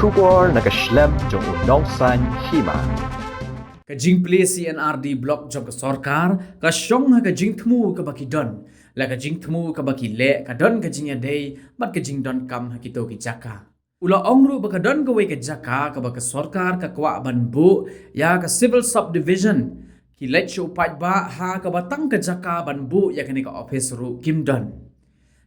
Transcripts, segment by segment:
Shugor nakaslem jong unongsan Hima. Kajing play C&Rd block job ka Sorkar ka syong ha kajing temu ka baki don la kajing temu ka baki le ka don kajing ya day mat kajing don kam ha kito ki jaka ula ongru ba ka don ka wei ka jaka ka ba ka Sorkar ka kwa banbu ya ka civil subdivision ki Ilekshon Paidbah ha ka batang ka jaka banbu ya kani ka Ophis ru kim don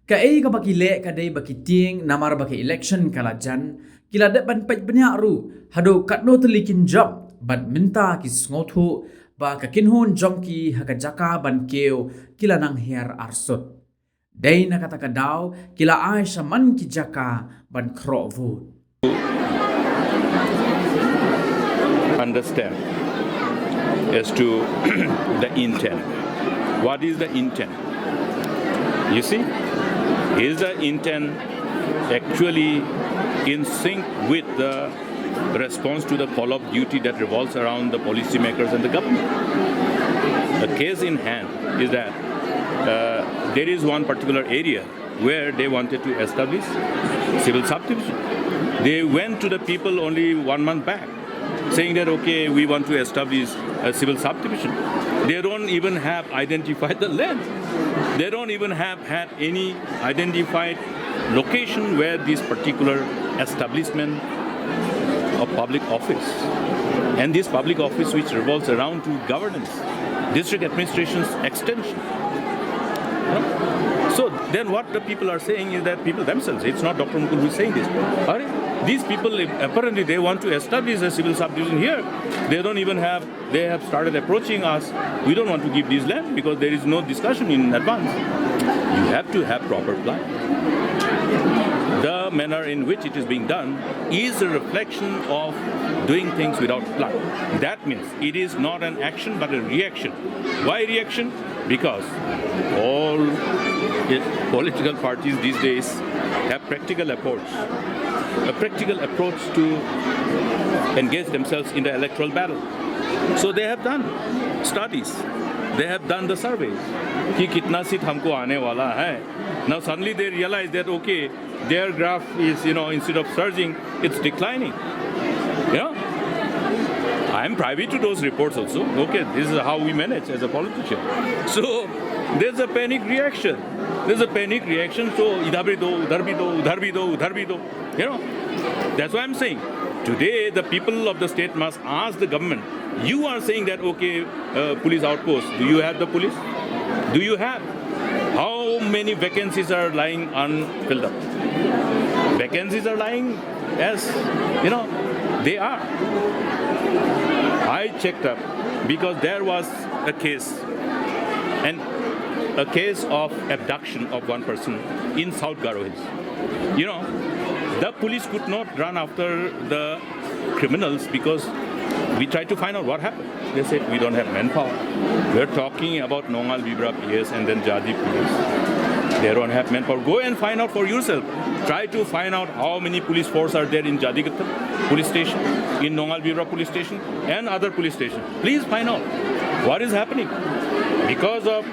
ka ei ka baki le ka day baki ting Namar baki Ilekshon kala jan kila de ban paj banyak ru hado katno telikin job ban minta ki ngothu ba ka kinhon jongki haka jaka ban keu kila nang her arsut dei na kata kadaw kila ai shaman ki jaka ban krovu understand as to the intent. What is the intent? You see, is the intent actually in sync with the response to the call of duty that revolves around the policymakers and the government? The case in hand is that there is one particular area where they wanted to establish civil subdivision. They went to the people only 1 month back saying that, okay, we want to establish a civil subdivision. They don't even have identified the land. They don't even have had any identified location where this particular establishment of public office and this public office which revolves around to governance, district administration's extension. So then what the people are saying is that people themselves, it's not Dr. Mukul who is saying this. These people, apparently they want to establish a civil subdivision here. They don't even have, they have started approaching us. We don't want to give this land because there is no discussion in advance. You have to have proper plan. The manner in which it is being done is a reflection of doing things without plan. That means it is not an action but a reaction. Why reaction? Because all political parties these days have practical approach to engage themselves in the electoral battle. So they have done studies. They have done the surveys. कि कितना seat हमको आने वाला है. Now suddenly they realize that okay, their graph is, instead of surging, it's declining. I am privy to those reports also. Okay, this is how we manage as a politician. So there's a panic reaction. So idhar bhi do, udhar bhi do, udhar bhi do, udhar bhi do. That's why I'm saying today the people of the state must ask the government. You are saying that okay, police outpost. Do you have the police? Do you have? How many vacancies are lying unfilled up? Vacancies are lying as, they are. I checked up because there was a case of abduction of one person in South Garo Hills. The police could not run after the criminals because we tried to find out what happened. They said, we don't have manpower. We're talking about Nongal Vibra PS and then Jadi police. They don't have manpower. Go and find out for yourself. Try to find out how many police force are there in Jadigattam police station, in Nongal Vibra police station and other police stations. Please find out what is happening. Because of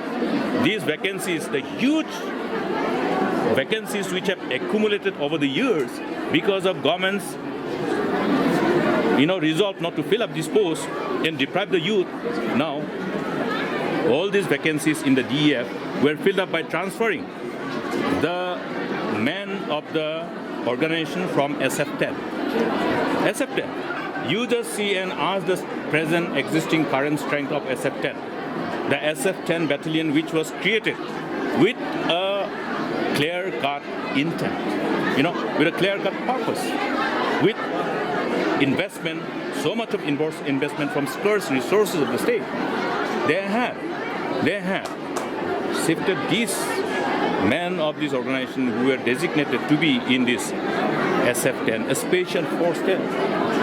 these vacancies, the huge vacancies which have accumulated over the years because of government's resolve not to fill up these posts and deprive the youth. Now, all these vacancies in the DEF were filled up by transferring the men of the organization from SF10. SF10. You just see and ask the present existing current strength of SF10. The SF10 battalion which was created with a clear-cut intent, with a clear-cut purpose, with investment, so much of investment from scarce resources of the state. They have shifted these men of this organization who were designated to be in this SF10, a special force 10,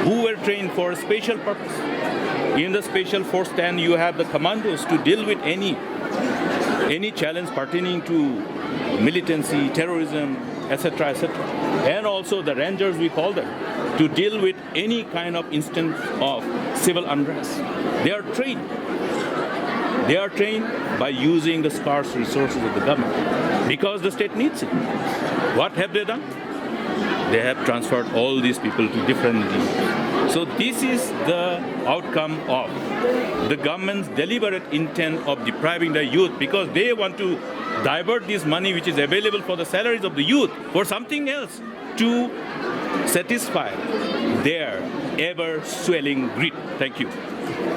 who were trained for a special purpose. In the special force 10, you have the commandos to deal with any challenge pertaining to militancy, terrorism, etc., etc. And also the rangers, we call them, to deal with any kind of instance of civil unrest. They are trained. They are trained by using the scarce resources of the government because the state needs it. What have they done? they have transferred all these people to different leagues. So this is the outcome of the government's deliberate intent of depriving the youth, because they want to divert this money which is available for the salaries of the youth for something else, to satisfy their ever swelling greed. Thank you.